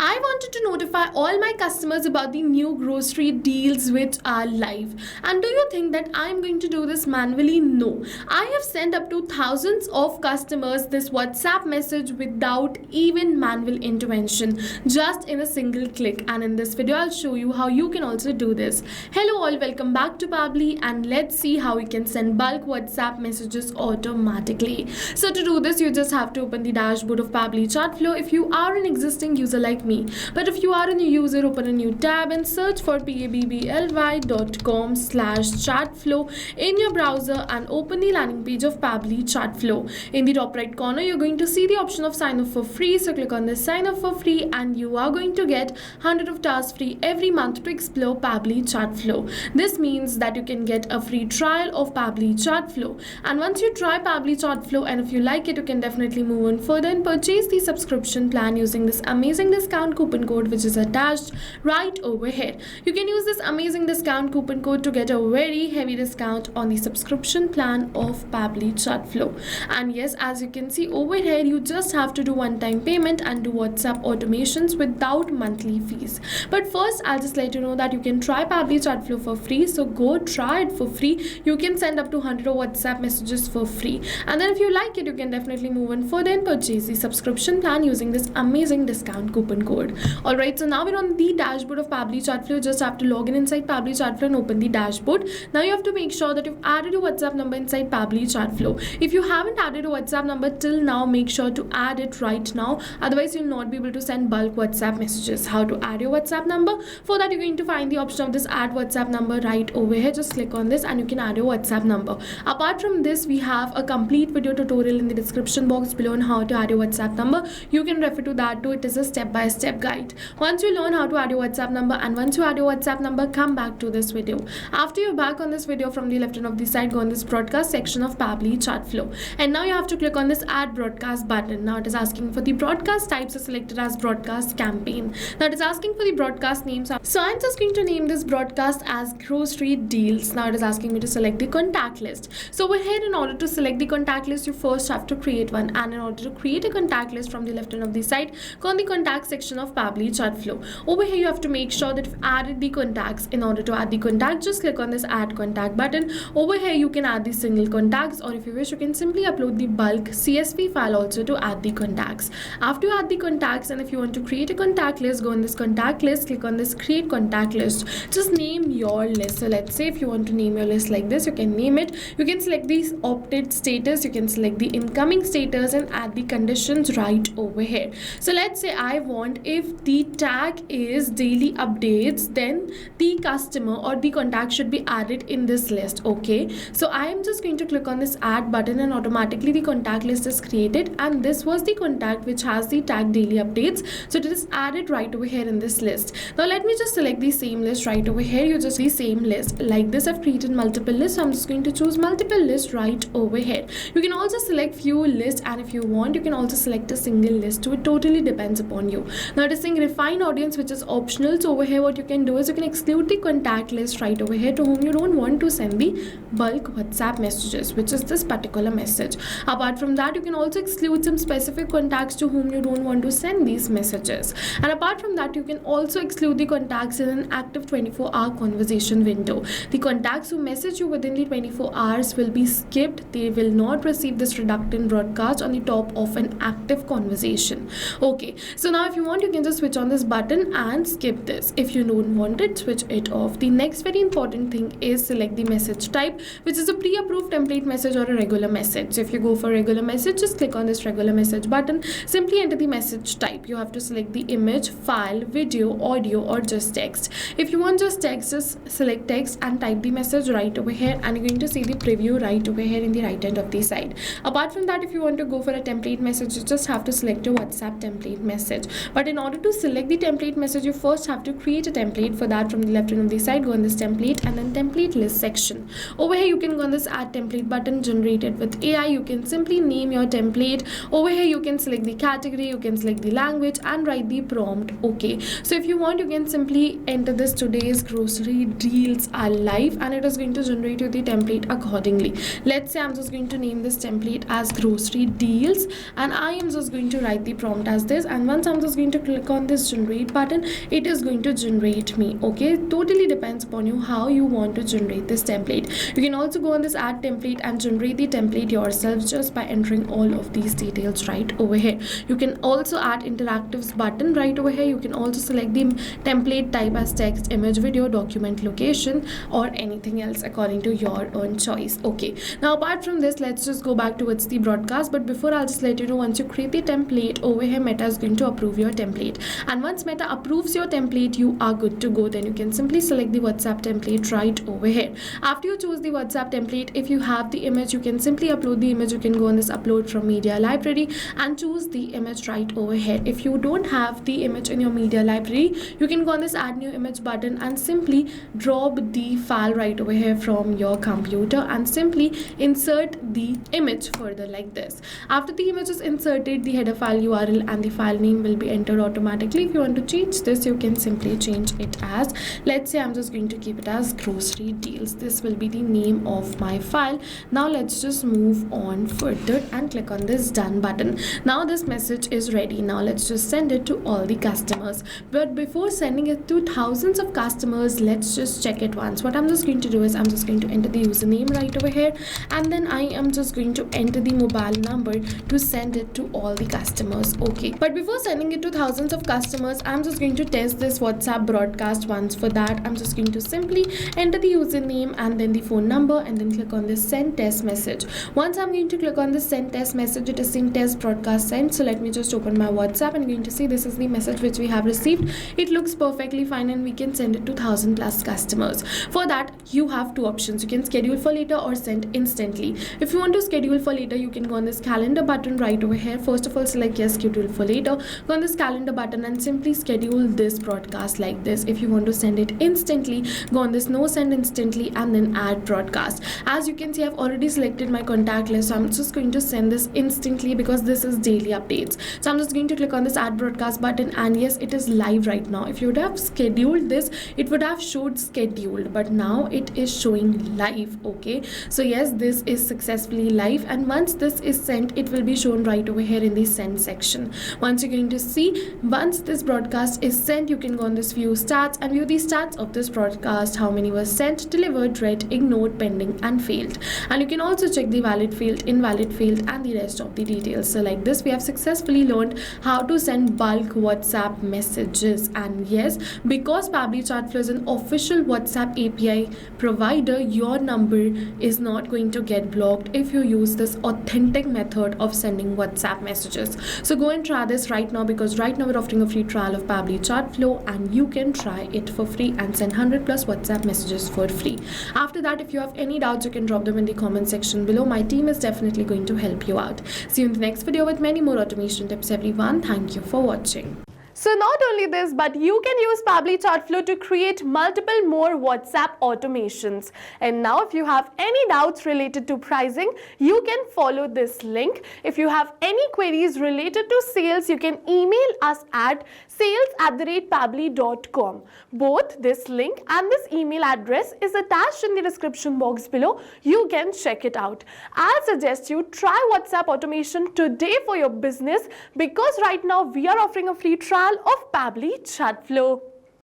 I wanted to notify all my customers about the new grocery deals which are live. And do you think that I'm going to do this manually? No. I have sent up to thousands of customers this WhatsApp message without even manual intervention, just in a single click. And in this video, I'll show you how you can also do this. Hello all, welcome back to Pabbly, and let's see how we can send bulk WhatsApp messages automatically. So to do this, you just have to open the dashboard of Pabbly Chatflow if you are an existing user like me. But if you are a new user, open a new tab and search for pabbly.com/chatflow in your browser and open the landing page of Pabbly Chatflow. In the top right corner, you're going to see the option of sign up for free. So click on this sign up for free and you are going to get 100 of tasks free every month to explore Pabbly Chatflow. This means that you can get a free trial of Pabbly Chatflow. And once you try Pabbly Chatflow and if you like it, you can definitely move on further and purchase the subscription plan using this amazing discount coupon code which is attached right over here. You can use this amazing discount coupon code to get a very heavy discount on the subscription plan of Pabbly Chatflow. And yes, as you can see over here, you just have to do one-time payment and do WhatsApp automations without monthly fees. But first, I'll just let you know that you can try Pabbly Chatflow for free. So go try it for free. You can send up to 100 WhatsApp messages for free. And then if you like it, you can definitely move on further and purchase the subscription plan using this amazing discount coupon code. Alright, so now we're on the dashboard of Pabbly Chatflow. You just have to log in inside Pabbly Chatflow and open the dashboard. Now you have to make sure that you've added your WhatsApp number inside Pabbly Chatflow. If you haven't added a WhatsApp number till now, make sure to add it right now. Otherwise, you'll not be able to send bulk WhatsApp messages. How to add your WhatsApp number? For that, you're going to find the option of this add WhatsApp number right over here. Just click on this and you can add your WhatsApp number. Apart from this, we have a complete video tutorial in the description box below on how to add your WhatsApp number. You can refer to that too. It is a step-by-step guide. Once you learn how to add your WhatsApp number and once you add your WhatsApp number, come back to this video. After you're back on this video, from the left hand of the side, go on this broadcast section of Pabbly Chatflow. And now you have to click on this add broadcast button. Now it is asking for the broadcast types are selected as broadcast campaign. Now it is asking for the broadcast names. So I'm just going to name this broadcast as grocery deals. Now it is asking me to select the contact list. So we're here, in order to select the contact list, you first have to create one. And in order to create a contact list, from the left hand of the side, go on the contact section of Pabbly Chatflow. Over here, you have to make sure that you've added the contacts. In order to add the contact, just click on this add contact button. Over here, you can add the single contacts, or if you wish, you can simply upload the bulk CSV file also to add the contacts. After you add the contacts, and if you want to create a contact list, go on this contact list, click on this create contact list. Just name your list. So let's say if you want to name your list like this, you can name it. You can select the opted status, you can select the incoming status and add the conditions right over here. So let's say I want, if the tag is daily updates, then the customer or the contact should be added in this list. Okay, so I am just going to click on this add button and automatically the contact list is created, and this was the contact which has the tag daily updates, so it is added right over here in this list. Now let me just select the same list right over here. You just see same list like this. I've created multiple lists, so I'm just going to choose multiple lists right over here. You can also select few lists, and if you want, you can also select a single list. So it totally depends upon you. Now it is saying refine audience, which is optional. So over here, what you can do is you can exclude the contact list right over here to whom you don't want to send the bulk WhatsApp messages, which is this particular message. Apart from that, you can also exclude some specific contacts to whom you don't want to send these messages. And apart from that, you can also exclude the contacts in an active 24-hour conversation window. The contacts who message you within the 24 hours will be skipped. They will not receive this reductant broadcast on the top of an active conversation. Okay, so now if you want, you can just switch on this button and skip this. If you don't want it, switch it off. The next very important thing is select the message type, which is a pre-approved template message or a regular message. So if you go for regular message, just click on this regular message button. Simply enter the message type. You have to select the image, file, video, audio, or just text. If you want just text, just select text and type the message right over here, and you're going to see the preview right over here in the right hand of the side. Apart from that, if you want to go for a template message, you just have to select your WhatsApp template message. But in order to select the template message, you first have to create a template. For that, from the left hand of the side, go on this template and then template list section. Over here, you can go on this add template button, generated with AI. You can simply name your template. Over here, you can select the category, you can select the language and write the prompt. Okay, so if you want, you can simply enter this today's grocery deals are live, and it is going to generate you the template accordingly. Let's say I'm just going to name this template as grocery deals, and I am just going to write the prompt as this. And once I'm just going to click on on this generate button, it is going to generate me. Okay, totally depends upon you how you want to generate this template. You can also go on this add template and generate the template yourself just by entering all of these details right over here. You can also add interactives button right over here. You can also select the template type as text, image, video, document, location, or anything else according to your own choice. Okay, now apart from this, let's just go back towards the broadcast. But before, I'll just let you know, once you create the template over here, Meta is going to approve your template, and once Meta approves your template, you are good to go. Then you can simply select the WhatsApp template right over here. After you choose the WhatsApp template, if you have the image, you can simply upload the image. You can go on this upload from media library and choose the image right over here. If you don't have the image in your media library, you can go on this add new image button and simply drop the file right over here from your computer and simply insert the image further like this. After the image is inserted, the header file URL and the file name will be entered automatically. If you want to change this, you can simply change it as, let's say I'm just going to keep it as grocery deals. This will be the name of my file. Now let's just move on further and click on this done button. Now this message is ready. Now let's just send it to all the customers. But before sending it to thousands of customers, let's just check it once. What I'm just going to do is I'm just going to enter the username right over here, and then I am just going to enter the mobile number to send it to all the customers. Okay, but before sending it to thousands of customers, I'm just going to test this WhatsApp broadcast once. For that, I'm just going to simply enter the username and then the phone number and then click on this send test message. Once I'm going to click on this send test message, it is saying test broadcast sent. So let me just open my WhatsApp and going to see this is the message which we have received. It looks perfectly fine and we can send it to 1000 plus customers. For that, you have two options. You can schedule for later or send instantly. If you want to schedule for later, you can go on this calendar button right over here. First of all, select yes, schedule for later. Go on this calendar button and simply schedule this broadcast like this. If you want to send it instantly, go on this no send instantly and then add broadcast. As you can see, I've already selected my contact list, so I'm just going to send this instantly because this is daily updates. So I'm just going to click on this add broadcast button, and yes, it is live right now. If you would have scheduled this, it would have showed scheduled, but now it is showing live. Okay, so yes, this is successfully live, and once this is sent, it will be shown right over here in the send section. Once you're going to see, once this broadcast is sent, you can go on this view stats and view the stats of this broadcast, how many were sent, delivered, read, ignored, pending, and failed. And you can also check the valid field, invalid field, and the rest of the details. So like this, we have successfully learned how to send bulk WhatsApp messages. And yes, because Pabbly Chatflow is an official WhatsApp API provider, your number is not going to get blocked if you use this authentic method of sending WhatsApp messages. So go and try this right now, because right now we're offering a free trial of Pabbly Chatflow and you can try it for free and send 100 plus WhatsApp messages for free. After that, if you have any doubts, you can drop them in the comment section below. My team is definitely going to help you out. See you in the next video with many more automation tips, everyone. Thank you for watching. So not only this, but you can use Pabbly Chatflow to create multiple more WhatsApp automations. And now if you have any doubts related to pricing, you can follow this link. If you have any queries related to sales, you can email us at sales@pabbly.com. Both this link and this email address is attached in the description box below. You can check it out. I'll suggest you try WhatsApp automation today for your business, because right now we are offering a free trial of Pabbly Chatflow.